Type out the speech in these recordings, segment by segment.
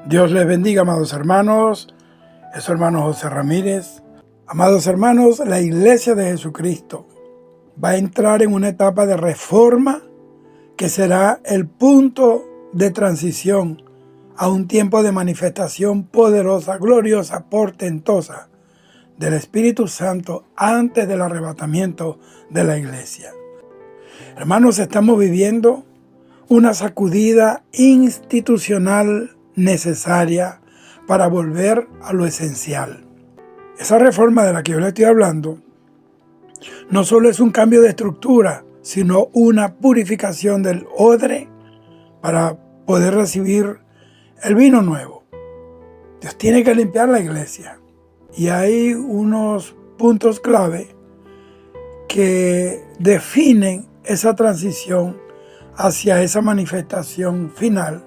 Dios les bendiga, amados hermanos. Es su hermano José Ramírez. Amados hermanos, la Iglesia de Jesucristo va a entrar en una etapa de reforma que será el punto de transición a un tiempo de manifestación poderosa, gloriosa, portentosa del Espíritu Santo antes del arrebatamiento de la Iglesia. Hermanos, estamos viviendo una sacudida institucional necesaria para volver a lo esencial. Esa reforma de la que yo le estoy hablando no solo es un cambio de estructura, sino una purificación del odre para poder recibir el vino nuevo. Dios tiene que limpiar la iglesia. Y hay unos puntos clave que definen esa transición hacia esa manifestación final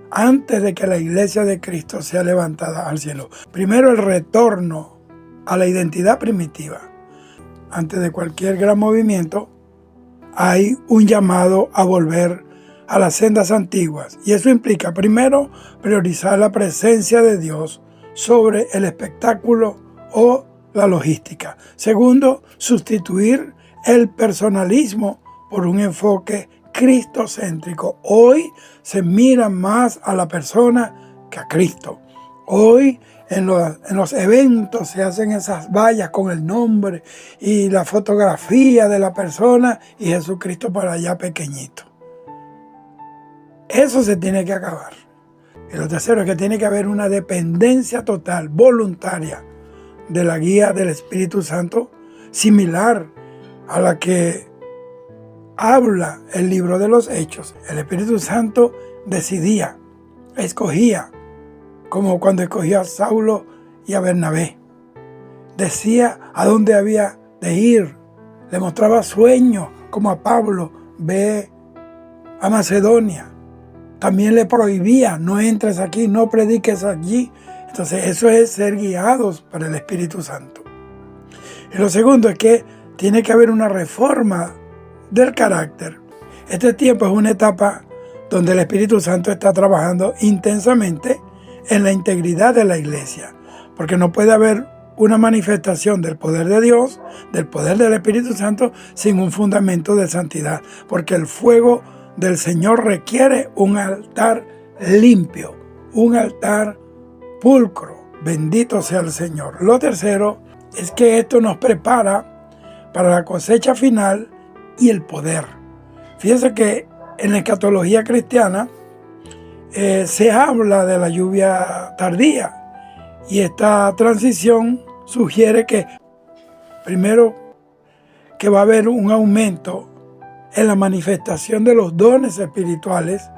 antes de que la iglesia de Cristo sea levantada al cielo. Primero, el retorno a la identidad primitiva. Antes de cualquier gran movimiento, hay un llamado a volver a las sendas antiguas. Y eso implica, primero, priorizar la presencia de Dios sobre el espectáculo o la logística. Segundo, sustituir el personalismo por un enfoque cristocéntrico. Hoy se mira más a la persona que a Cristo. Hoy en los eventos se hacen esas vallas con el nombre y la fotografía de la persona y Jesucristo por allá pequeñito. Eso se tiene que acabar. Y lo tercero es que tiene que haber una dependencia total, voluntaria, de la guía del Espíritu Santo, similar a la que habla el libro de los Hechos. El Espíritu Santo decidía, escogía, como cuando escogió a Saulo y a Bernabé. Decía a dónde había de ir, le mostraba sueños, como a Pablo, ve a Macedonia. También le prohibía, no entres aquí, no prediques allí. Entonces eso es ser guiados por el Espíritu Santo. Y lo segundo es que tiene que haber una reforma del carácter. Este tiempo es una etapa donde el Espíritu Santo está trabajando intensamente en la integridad de la iglesia, porque no puede haber una manifestación del poder de Dios, del poder del Espíritu Santo, sin un fundamento de santidad, porque el fuego del Señor requiere un altar limpio, un altar pulcro. Bendito sea el Señor. Lo tercero es que esto nos prepara para la cosecha final y el poder. Fíjense que en la escatología cristiana se habla de la lluvia tardía y esta transición sugiere que primero que va a haber un aumento en la manifestación de los dones espirituales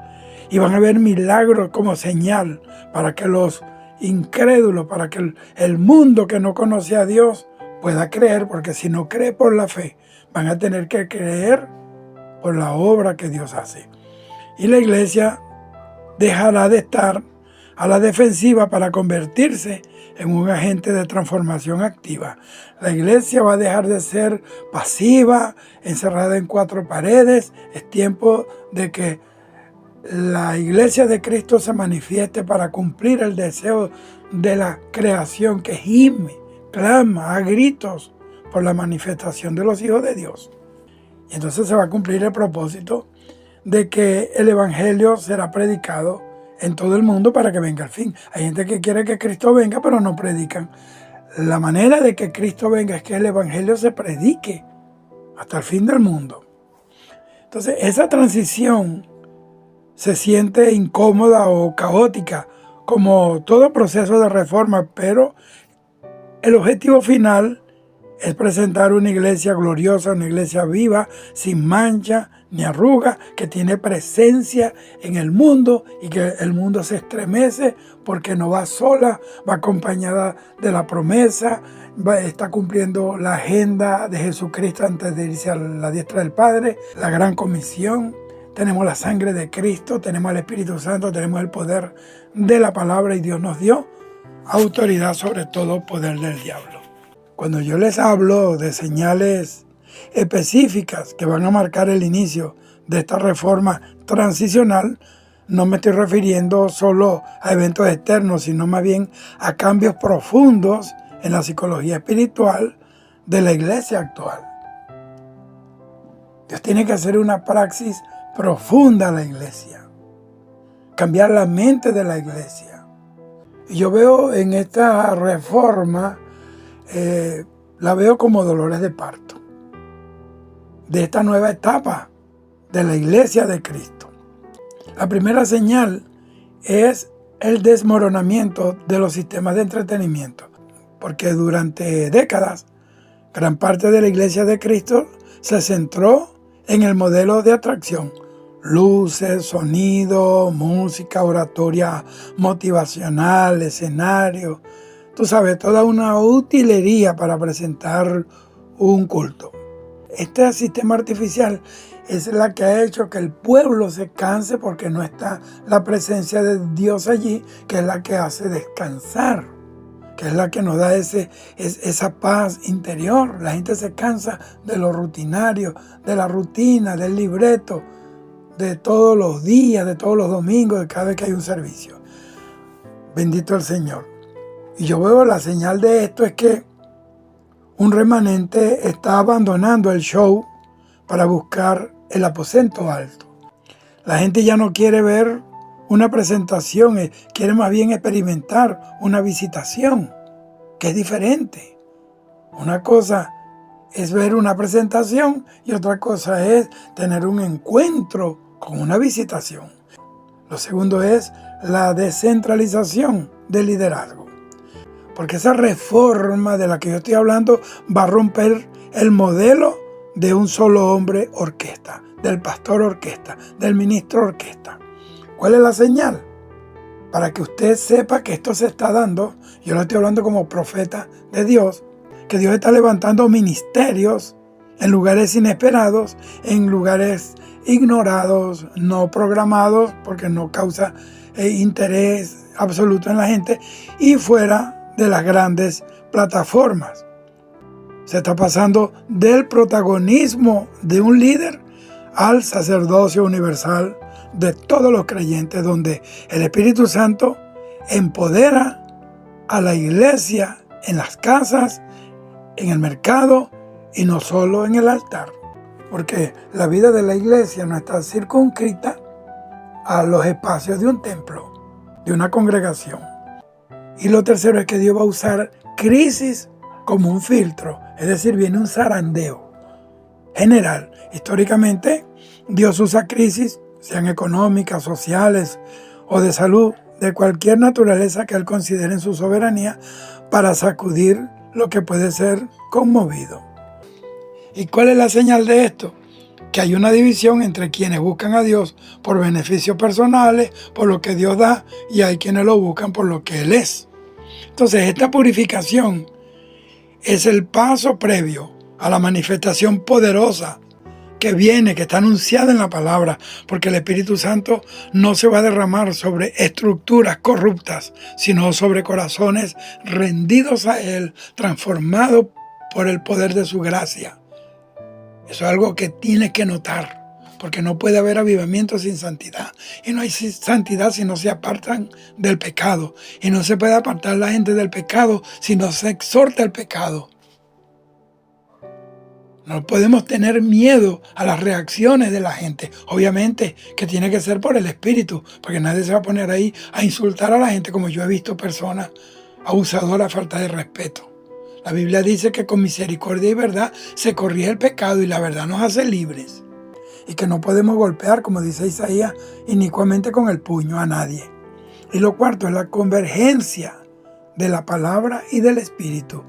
y van a haber milagros como señal para que los incrédulos, para que el mundo que no conoce a Dios pueda creer, porque si no cree por la fe, van a tener que creer por la obra que Dios hace. Y la iglesia dejará de estar a la defensiva para convertirse en un agente de transformación activa. La iglesia va a dejar de ser pasiva, encerrada en cuatro paredes. Es tiempo de que la iglesia de Cristo se manifieste para cumplir el deseo de la creación que gime, clama a gritos por la manifestación de los hijos de Dios. Y entonces se va a cumplir el propósito de que el evangelio será predicado en todo el mundo para que venga el fin. Hay gente que quiere que Cristo venga, pero no predican. La manera de que Cristo venga es que el evangelio se predique hasta el fin del mundo. Entonces, esa transición se siente incómoda o caótica, como todo proceso de reforma, pero el objetivo final es presentar una iglesia gloriosa, una iglesia viva, sin mancha ni arruga, que tiene presencia en el mundo y que el mundo se estremece porque no va sola, va acompañada de la promesa, está cumpliendo la agenda de Jesucristo antes de irse a la diestra del Padre, la gran comisión. Tenemos la sangre de Cristo, tenemos el Espíritu Santo, tenemos el poder de la palabra y Dios nos dio autoridad sobre todo poder del diablo. Cuando yo les hablo de señales específicas que van a marcar el inicio de esta reforma transicional, no me estoy refiriendo solo a eventos externos, sino más bien a cambios profundos en la psicología espiritual de la iglesia actual. Dios tiene que hacer una praxis profunda a la iglesia, cambiar la mente de la iglesia. Y yo veo en esta reforma, la veo como dolores de parto, de esta nueva etapa de la iglesia de Cristo. La primera señal es el desmoronamiento de los sistemas de entretenimiento, porque durante décadas, gran parte de la iglesia de Cristo se centró en el modelo de atracción: luces, sonido, música, oratoria motivacional, escenario. Tú sabes, toda una utilería para presentar un culto. Este sistema artificial es la que ha hecho que el pueblo se canse porque no está la presencia de Dios allí, que es la que hace descansar, que es la que nos da esa paz interior. La gente se cansa de lo rutinario, de la rutina, del libreto, de todos los días, de todos los domingos, de cada vez que hay un servicio. Bendito el Señor. Y yo veo la señal de esto es que un remanente está abandonando el show para buscar el aposento alto. La gente ya no quiere ver una presentación, quiere más bien experimentar una visitación, que es diferente. Una cosa es ver una presentación y otra cosa es tener un encuentro con una visitación. Lo segundo es la descentralización del liderazgo. Porque esa reforma de la que yo estoy hablando va a romper el modelo de un solo hombre orquesta, del pastor orquesta, del ministro orquesta. ¿Cuál es la señal? Para que usted sepa que esto se está dando, yo lo estoy hablando como profeta de Dios, que Dios está levantando ministerios en lugares inesperados, en lugares ignorados, no programados, porque no causa interés absoluto en la gente, y fuera de las grandes plataformas. Se está pasando del protagonismo de un líder al sacerdocio universal de todos los creyentes, donde el Espíritu Santo empodera a la iglesia en las casas, en el mercado y no solo en el altar. Porque la vida de la iglesia no está circunscrita a los espacios de un templo, de una congregación. Y lo tercero es que Dios va a usar crisis como un filtro, es decir, viene un zarandeo general. Históricamente, Dios usa crisis, sean económicas, sociales o de salud, de cualquier naturaleza que Él considere en su soberanía, para sacudir lo que puede ser conmovido. ¿Y cuál es la señal de esto? Que hay una división entre quienes buscan a Dios por beneficios personales, por lo que Dios da, y hay quienes lo buscan por lo que Él es. Entonces, esta purificación es el paso previo a la manifestación poderosa que viene, que está anunciada en la palabra, porque el Espíritu Santo no se va a derramar sobre estructuras corruptas, sino sobre corazones rendidos a Él, transformados por el poder de su gracia. Eso es algo que tienes que notar, porque no puede haber avivamiento sin santidad. Y no hay santidad si no se apartan del pecado. Y no se puede apartar la gente del pecado si no se exhorta el pecado. No podemos tener miedo a las reacciones de la gente. Obviamente que tiene que ser por el Espíritu, porque nadie se va a poner ahí a insultar a la gente, como yo he visto personas abusadoras, falta de respeto. La Biblia dice que con misericordia y verdad se corrige el pecado y la verdad nos hace libres. Y que no podemos golpear, como dice Isaías, inicuamente con el puño a nadie. Y lo cuarto es la convergencia de la palabra y del Espíritu.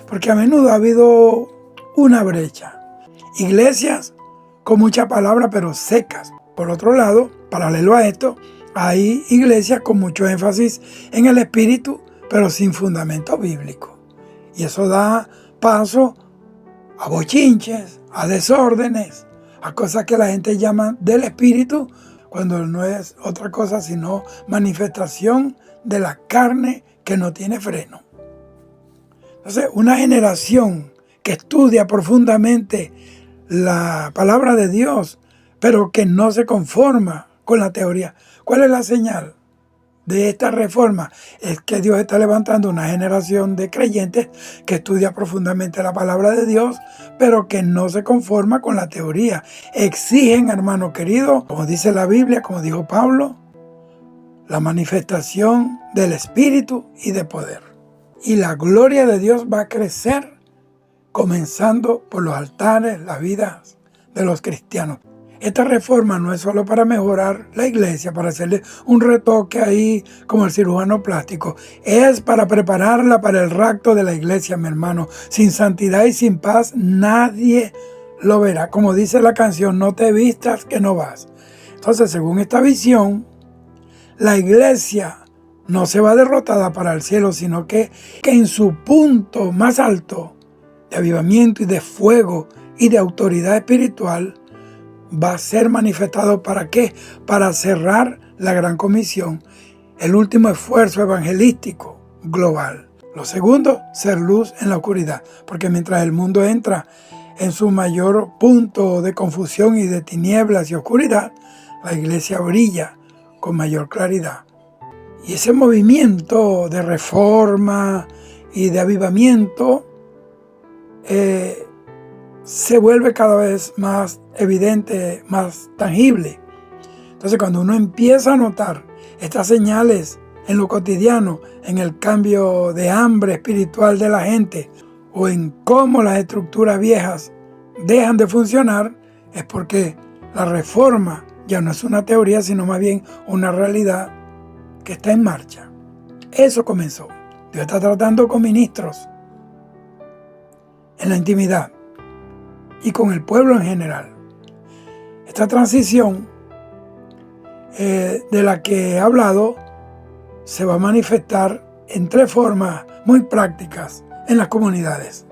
Porque a menudo ha habido una brecha. Iglesias con mucha palabra pero secas. Por otro lado, paralelo a esto, hay iglesias con mucho énfasis en el Espíritu pero sin fundamento bíblico. Y eso da paso a bochinches, a desórdenes, a cosas que la gente llama del Espíritu, cuando no es otra cosa sino manifestación de la carne que no tiene freno. Entonces, una generación que estudia profundamente la palabra de Dios, pero que no se conforma con la teoría. ¿Cuál es la señal de esta reforma? Es que Dios está levantando una generación de creyentes que estudia profundamente la palabra de Dios, pero que no se conforma con la teoría. Exigen, hermano querido, como dice la Biblia, como dijo Pablo, la manifestación del Espíritu y de poder. Y la gloria de Dios va a crecer, comenzando por los altares, las vidas de los cristianos. Esta reforma no es solo para mejorar la iglesia, para hacerle un retoque ahí como el cirujano plástico. Es para prepararla para el rapto de la iglesia, mi hermano. Sin santidad y sin paz nadie lo verá. Como dice la canción, no te vistas que no vas. Entonces, según esta visión, la iglesia no se va derrotada para el cielo, sino que en su punto más alto de avivamiento y de fuego y de autoridad espiritual, va a ser manifestado. ¿Para qué? Para cerrar la gran comisión, el último esfuerzo evangelístico global. Lo segundo, ser luz en la oscuridad, porque mientras el mundo entra en su mayor punto de confusión y de tinieblas y oscuridad, la iglesia brilla con mayor claridad. Y ese movimiento de reforma y de avivamiento se vuelve cada vez más evidente, más tangible. Entonces, cuando uno empieza a notar estas señales en lo cotidiano, en el cambio de hambre espiritual de la gente, o en cómo las estructuras viejas dejan de funcionar, es porque la reforma ya no es una teoría, sino más bien una realidad que está en marcha. Eso comenzó. Dios está tratando con ministros en la intimidad y con el pueblo en general. Esta transición de la que he hablado se va a manifestar en tres formas muy prácticas en las comunidades.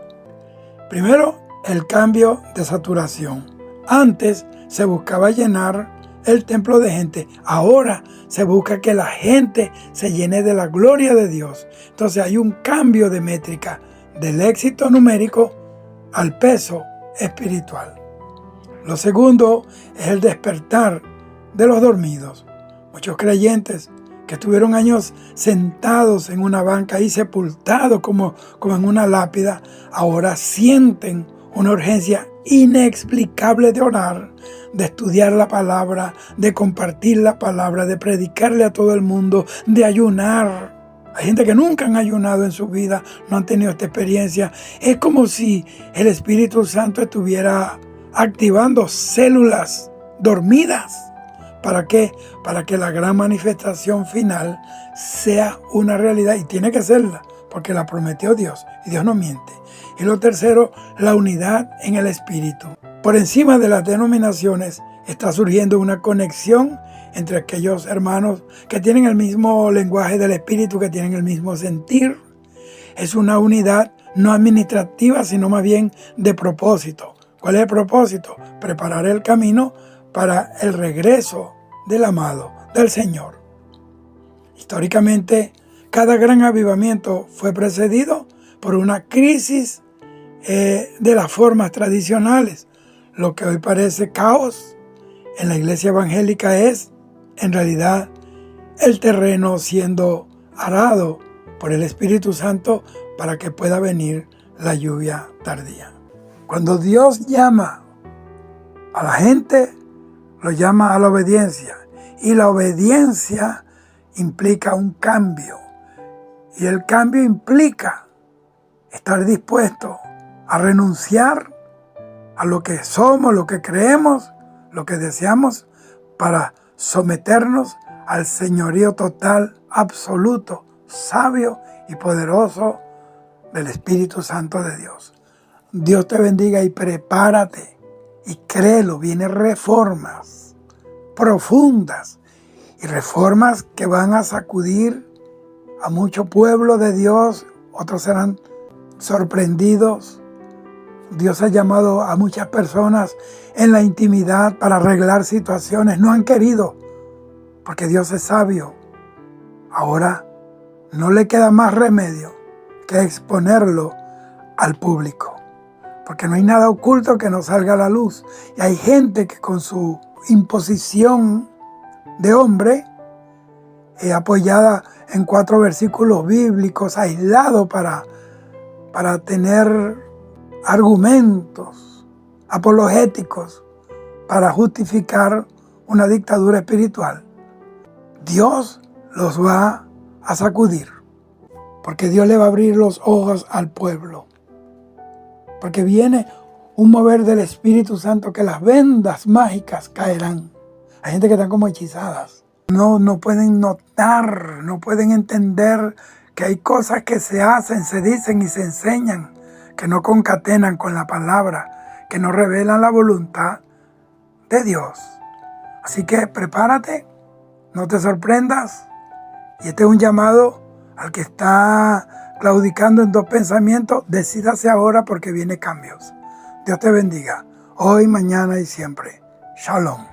Primero, el cambio de saturación. Antes se buscaba llenar el templo de gente. Ahora se busca que la gente se llene de la gloria de Dios. Entonces hay un cambio de métrica del éxito numérico al peso espiritual. Lo segundo es el despertar de los dormidos. Muchos creyentes que estuvieron años sentados en una banca y sepultados como en una lápida, ahora sienten una urgencia inexplicable de orar, de estudiar la palabra, de compartir la palabra, de predicarle a todo el mundo, de ayunar. Hay gente que nunca han ayunado en su vida, no han tenido esta experiencia. Es como si el Espíritu Santo estuviera activando células dormidas. ¿Para qué? Para que la gran manifestación final sea una realidad, y tiene que serla, porque la prometió Dios, y Dios no miente. Y lo tercero, la unidad en el Espíritu. Por encima de las denominaciones está surgiendo una conexión entre aquellos hermanos que tienen el mismo lenguaje del Espíritu, que tienen el mismo sentir. Es una unidad no administrativa, sino más bien de propósito. ¿Cuál es el propósito? Preparar el camino para el regreso del amado, del Señor. Históricamente, cada gran avivamiento fue precedido por una crisis de las formas tradicionales. Lo que hoy parece caos en la iglesia evangélica es, en realidad, el terreno siendo arado por el Espíritu Santo para que pueda venir la lluvia tardía. Cuando Dios llama a la gente, lo llama a la obediencia. Y la obediencia implica un cambio. Y el cambio implica estar dispuesto a renunciar a lo que somos, lo que creemos, lo que deseamos, para someternos al señorío total, absoluto, sabio y poderoso del Espíritu Santo de Dios. Dios te bendiga y prepárate y créelo, vienen reformas profundas y reformas que van a sacudir a mucho pueblo de Dios. Otros serán sorprendidos. Dios ha llamado a muchas personas en la intimidad para arreglar situaciones. No han querido, porque Dios es sabio. Ahora no le queda más remedio que exponerlo al público, porque no hay nada oculto que no salga a la luz. Y hay gente que con su imposición de hombre, apoyada en 4 versículos bíblicos aislados para tener argumentos apologéticos para justificar una dictadura espiritual. Dios los va a sacudir, porque Dios le va a abrir los ojos al pueblo, porque viene un mover del Espíritu Santo que las vendas mágicas caerán. Hay gente que está como hechizadas. No pueden notar, no pueden entender que hay cosas que se hacen, se dicen y se enseñan que no concatenan con la palabra, que no revelan la voluntad de Dios. Así que prepárate, no te sorprendas. Y este es un llamado al que está claudicando en 2 pensamientos. Decídase ahora porque viene cambios. Dios te bendiga, hoy, mañana y siempre. Shalom.